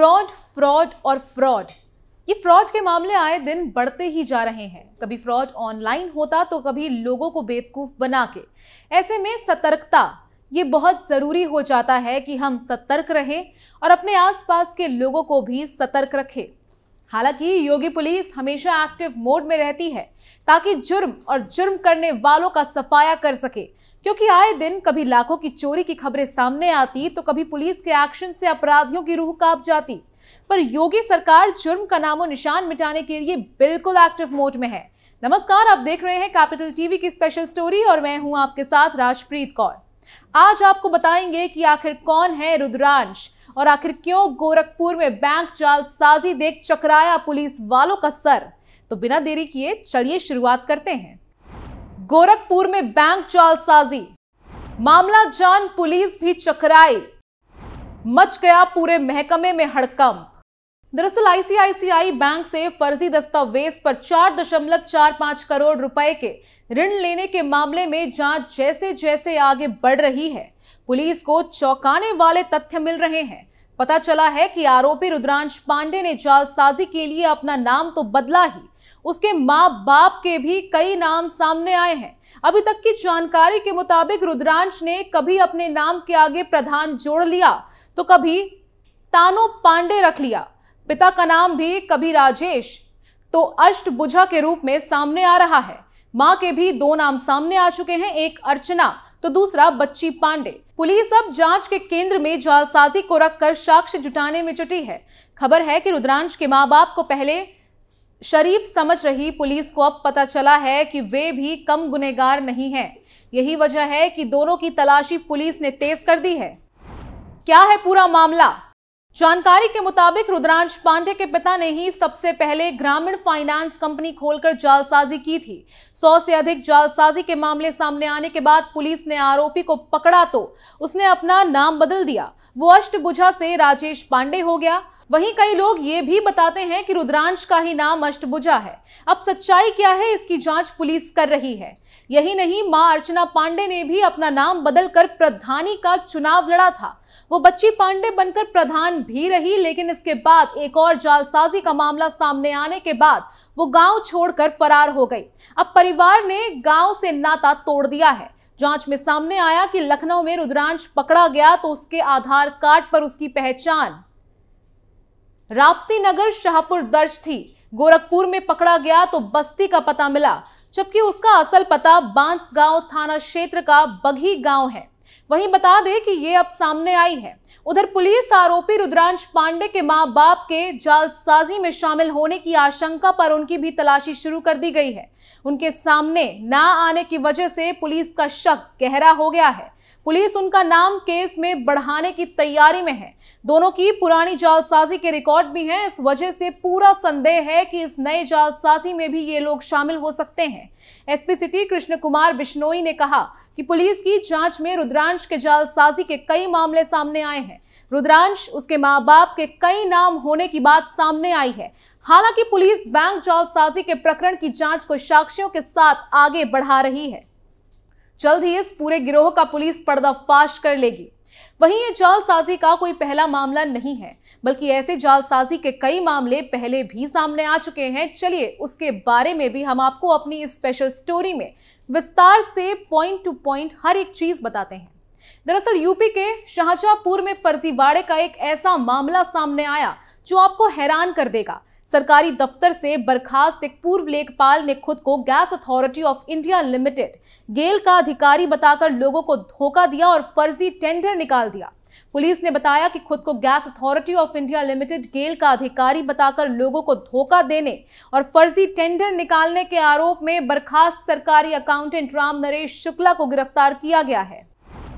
Fraud, fraud और fraud, ये fraud के मामले आए दिन बढ़ते ही जा रहे हैं। कभी फ्रॉड ऑनलाइन होता तो कभी लोगों को बेवकूफ बना के। ऐसे में सतर्कता ये बहुत जरूरी हो जाता है कि हम सतर्क रहें और अपने आसपास के लोगों को भी सतर्क रखें। हालांकि योगी पुलिस हमेशा एक्टिव मोड में रहती है ताकि जुर्म और जुर्म करने वालों का सफाया कर सके, क्योंकि आए दिन कभी लाखों की चोरी की खबरें सामने आती तो कभी पुलिस के एक्शन से अपराधियों की रूह कांप जाती। पर योगी सरकार जुर्म का नामो निशान मिटाने के लिए बिल्कुल एक्टिव मोड में है। नमस्कार, आप देख रहे हैं कैपिटल टीवी की स्पेशल स्टोरी और मैं हूं आपके साथ राजप्रीत कौर। आज आपको बताएंगे कि आखिर कौन है रुद्रांश और आखिर क्यों गोरखपुर में बैंक जालसाजी देख चकराया पुलिस वालों का सर। तो बिना देरी किए चलिए शुरुआत करते हैं। गोरखपुर में बैंक जालसाजी, मामला जान पुलिस भी चकराई, मच गया पूरे महकमे में हड़कंप। दरअसल आईसीआईसीआई बैंक से फर्जी दस्तावेज पर 4.45 करोड़ रुपए के ऋण लेने के मामले में जांच जैसे जैसे आगे बढ़ रही है, पुलिस को चौंकाने वाले तथ्य मिल रहे हैं। पता चला है कि आरोपी रुद्रांश पांडे ने जालसाजी के लिए अपना नाम तो बदला ही, उसके मां बाप के भी कई नाम सामने आए हैं। अभी तक की जानकारी के मुताबिक रुद्रांश ने कभी अपने नाम के आगे प्रधान जोड़ लिया तो कभी तानो पांडे रख लिया। पिता का नाम भी कभी राजेश तो अष्टभुजा के रूप में सामने आ रहा है। मां के भी 2 नाम सामने आ चुके हैं, एक अर्चना तो दूसरा बच्ची पांडे। पुलिस अब जांच के केंद्र में जालसाजी को रखकर साक्ष्य जुटाने में जुटी है। खबर है कि रुद्रांश के मां बाप को पहले शरीफ समझ रही पुलिस को अब पता चला है कि वे भी कम गुनहगार नहीं हैं। यही वजह है कि दोनों की तलाशी पुलिस ने तेज कर दी है। क्या है पूरा मामला? जानकारी के मुताबिक रुद्रांश पांडे के पिता ने ही सबसे पहले ग्रामीण फाइनेंस कंपनी खोलकर जालसाजी की थी। 100 से अधिक जालसाजी के मामले सामने आने के बाद पुलिस ने आरोपी को पकड़ा तो उसने अपना नाम बदल दिया, वो अष्टभुजा से राजेश पांडे हो गया। वहीं कई लोग ये भी बताते हैं कि रुद्रांश का ही नाम अष्टभुजा है। अब सच्चाई क्या है, इसकी जांच पुलिस कर रही है। यही नहीं, मां अर्चना पांडे ने भी अपना नाम बदलकर प्रधानी का चुनाव लड़ा था। वो बच्ची पांडे बनकर प्रधान भी रही, लेकिन इसके बाद एक और जालसाजी का मामला सामने आने के बाद वो गांव छोड़कर फरार हो गई। अब परिवार ने गांव से नाता तोड़ दिया है। जांच में सामने आया कि लखनऊ में रुद्रांश पकड़ा गया तो उसके आधार कार्ड पर उसकी पहचान राप्ती नगर शाहपुर दर्ज थी। गोरखपुर में पकड़ा गया तो बस्ती का पता मिला, जबकि उसका असल पता बांसगांव थाना क्षेत्र का बघी गांव है। वहीं बता दें कि ये अब सामने आई है। उधर पुलिस आरोपी रुद्रांश पांडे के मां बाप के जालसाजी में शामिल होने की आशंका पर उनकी भी तलाशी शुरू कर दी गई है। उनके सामने ना आने की वजह से पुलिस का शक गहरा हो गया है। पुलिस उनका नाम केस में बढ़ाने की तैयारी में है। दोनों की पुरानी जालसाजी के रिकॉर्ड भी हैं, इस वजह से पूरा संदेह है कि इस नए जालसाजी में भी ये लोग शामिल हो सकते हैं। एसपी सिटी कृष्ण कुमार बिश्नोई ने कहा कि पुलिस की जांच में रुद्रांश के जालसाजी के कई मामले सामने आए हैं। रुद्रांश, उसके मां बाप के कई नाम होने की बात सामने आई है। हालांकि पुलिस बैंक जालसाजी के प्रकरण की जांच को साक्ष्यों के साथ आगे बढ़ा रही है। जल्द ही इस पूरे गिरोह का पुलिस पर्दाफाश कर लेगी। वहीं ये जालसाजी का कोई पहला मामला नहीं है, बल्कि ऐसे जालसाजी के कई मामले पहले भी सामने आ चुके हैं। चलिए उसके बारे में भी हम आपको अपनी इस स्पेशल स्टोरी में विस्तार से पॉइंट टू पॉइंट हर एक चीज बताते हैं। दरअसल यूपी के शाहजहांपुर में फर्जीवाड़े का एक ऐसा मामला सामने आया जो आपको हैरान कर देगा। सरकारी दफ्तर से बर्खास्त एक पूर्व लेखपाल ने खुद को gas authority of India limited GAIL का अधिकारी बताकर लोगों को धोखा दिया और फर्जी टेंडर निकाल दिया। पुलिस ने बताया कि खुद को gas authority of India limited GAIL का अधिकारी बताकर लोगों को धोखा देने और फर्जी टेंडर निकालने के आरोप में बर्खास्त सरकारी अकाउंटेंट राम नरेश शुक्ला को गिरफ्तार किया गया है।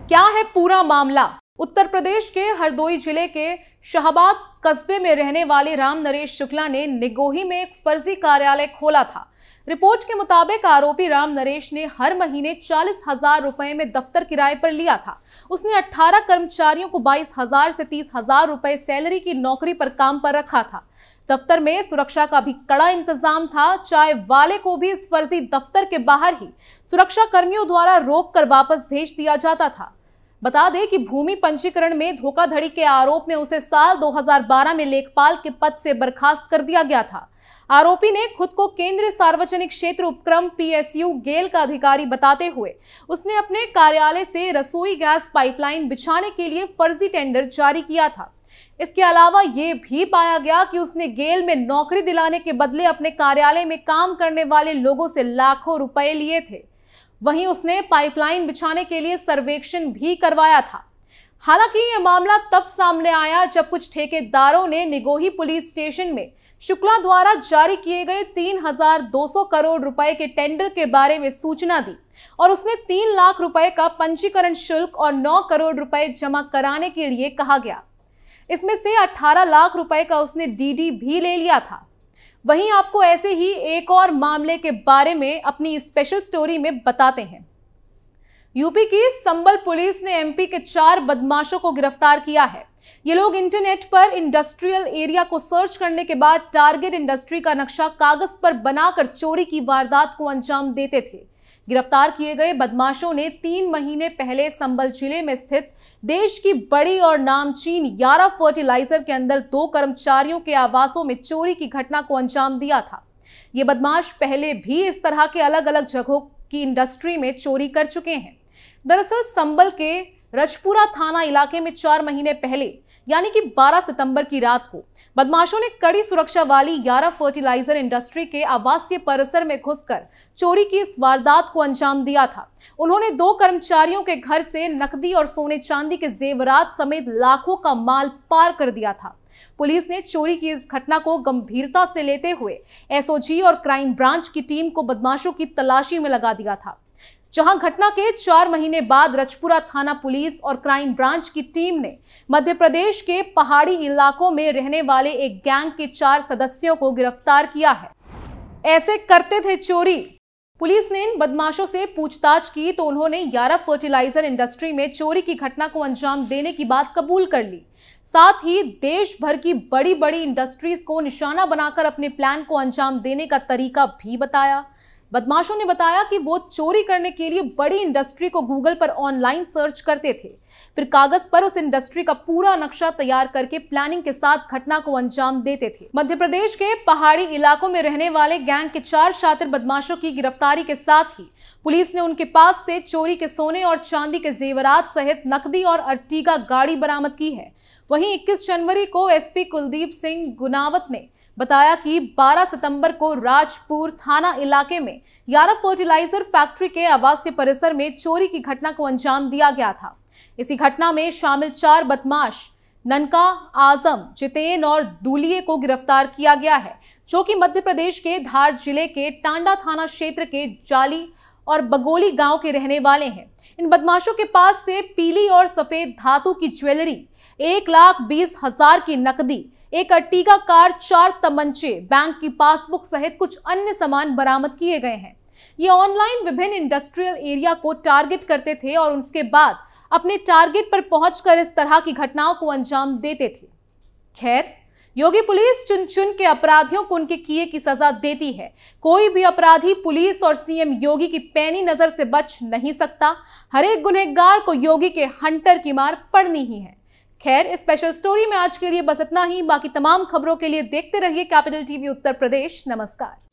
क्या है पूरा मामला? उत्तर प्रदेश के हरदोई जिले के शाहबाद कस्बे में रहने वाले राम नरेश शुक्ला ने निगोही में एक फर्जी कार्यालय खोला था। रिपोर्ट के मुताबिक आरोपी राम नरेश ने हर महीने 40,000 रुपए में दफ्तर किराए पर लिया था। उसने 18 कर्मचारियों को 22,000 से 30,000 रुपए सैलरी की नौकरी पर काम पर रखा था। दफ्तर में सुरक्षा का भी कड़ा इंतजाम था। चाय वाले को भी इस फर्जी दफ्तर के बाहर ही सुरक्षा कर्मियों द्वारा रोक कर वापस भेज दिया जाता था। बता दें कि भूमि पंजीकरण में धोखाधड़ी के आरोप में उसे साल 2012 में लेखपाल के पद से बर्खास्त कर दिया गया था। आरोपी ने खुद को केंद्रीय सार्वजनिक क्षेत्र उपक्रम PSU गेल का अधिकारी बताते हुए उसने अपने कार्यालय से रसोई गैस पाइपलाइन बिछाने के लिए फर्जी टेंडर जारी किया था। इसके अलावा ये भी पाया गया कि उसने गेल में नौकरी दिलाने के बदले अपने कार्यालय में काम करने वाले लोगों से लाखों रुपए लिए थे। वहीं उसने पाइपलाइन बिछाने के लिए सर्वेक्षण भी करवाया था। हालांकि यह मामला तब सामने आया जब कुछ ठेकेदारों ने निगोही पुलिस स्टेशन में शुक्ला द्वारा जारी किए गए 3,200 करोड़ रुपए के टेंडर के बारे में सूचना दी और उसने 3 लाख रुपए का पंजीकरण शुल्क और 9 करोड़ रुपए जमा कराने के लिए कहा गया। इसमें से 18 लाख रुपए का उसने DD भी ले लिया था। वहीं आपको ऐसे ही एक और मामले के बारे में अपनी स्पेशल स्टोरी में बताते हैं। यूपी की संबल पुलिस ने MP के 4 बदमाशों को गिरफ्तार किया है। ये लोग इंटरनेट पर इंडस्ट्रियल एरिया को सर्च करने के बाद टारगेट इंडस्ट्री का नक्शा कागज पर बनाकर चोरी की वारदात को अंजाम देते थे। गिरफ्तार किए गए बदमाशों ने 3 महीने पहले संबल जिले में स्थित देश की बड़ी और नामचीन यारा फर्टिलाइजर के अंदर 2 कर्मचारियों के आवासों में चोरी की घटना को अंजाम दिया था। ये बदमाश पहले भी इस तरह के अलग अलग जगहों की इंडस्ट्री में चोरी कर चुके हैं। दरअसल संबल के रजपुरा थाना इलाके में 4 महीने पहले यानी कि 12 सितंबर की रात को बदमाशों ने कड़ी सुरक्षा वाली यारा फर्टिलाइजर इंडस्ट्री के आवासीय परिसर में घुसकर चोरी की इस वारदात को अंजाम दिया था। उन्होंने 2 कर्मचारियों के घर से नकदी और सोने चांदी के जेवरात समेत लाखों का माल पार कर दिया था। पुलिस ने चोरी की इस घटना को गंभीरता से लेते हुए SOG और क्राइम ब्रांच की टीम को बदमाशों की तलाशी में लगा दिया था। जहां घटना के 4 महीने बाद रजपुरा थाना पुलिस और क्राइम ब्रांच की टीम ने मध्य प्रदेश के पहाड़ी इलाकों में रहने वाले एक गैंग के 4 सदस्यों को गिरफ्तार किया है। ऐसे करते थे चोरी। पुलिस ने इन बदमाशों से पूछताछ की तो उन्होंने यारा फर्टिलाइजर इंडस्ट्री में चोरी की घटना को अंजाम देने की बात कबूल कर ली। साथ ही देश भर की बड़ी बड़ी इंडस्ट्रीज को निशाना बनाकर अपने प्लान को अंजाम देने का तरीका भी बताया। बदमाशों ने बताया कि वो चोरी करने के लिए बड़ी इंडस्ट्री को गूगल पर ऑनलाइन सर्च करते थे, फिर कागज पर उस इंडस्ट्री का पूरा नक्शा तैयार करके प्लानिंग के साथ घटना को अंजाम देते थे। मध्य प्रदेश के पहाड़ी इलाकों में रहने वाले गैंग के 4 शातिर बदमाशों की गिरफ्तारी के साथ ही पुलिस ने उनके पास से चोरी के सोने और चांदी के जेवरात सहित नकदी और अर्टिगा गाड़ी बरामद की है। वहीं 21 जनवरी को SP कुलदीप सिंह गुनावत ने बताया कि 12 सितंबर को राजपुर थाना इलाके में यारा फर्टिलाइजर फैक्ट्री के आवासीय परिसर में चोरी की घटना को अंजाम दिया गया था। इसी घटना में शामिल 4 बदमाश ननका, आजम, जितेन और दूलिये को गिरफ्तार किया गया है, जो कि मध्य प्रदेश के धार जिले के टांडा थाना क्षेत्र के जाली और बगोली गांव के रहने वाले हैं। इन बदमाशों के पास से पीली और सफेद धातु की ज्वेलरी, 1,20,000 की नकदी, एक अर्टिगा कार, 4 तमंचे, बैंक की पासबुक सहित कुछ अन्य सामान बरामद किए गए हैं। ये ऑनलाइन विभिन्न इंडस्ट्रियल एरिया को टारगेट करते थे और उसके बाद अपने टारगेट पर पहुंचकर इस तरह की घटनाओं को अंजाम देते थे। खैर, योगी पुलिस चुन चुन के अपराधियों को उनके किए की सजा देती है। कोई भी अपराधी पुलिस और CM योगी की पैनी नजर से बच नहीं सकता। हर एक गुनहगार को योगी के हंटर की मार पड़नी ही है। खैर, इस स्पेशल स्टोरी में आज के लिए बस इतना ही। बाकी तमाम खबरों के लिए देखते रहिए कैपिटल TV उत्तर प्रदेश। नमस्कार।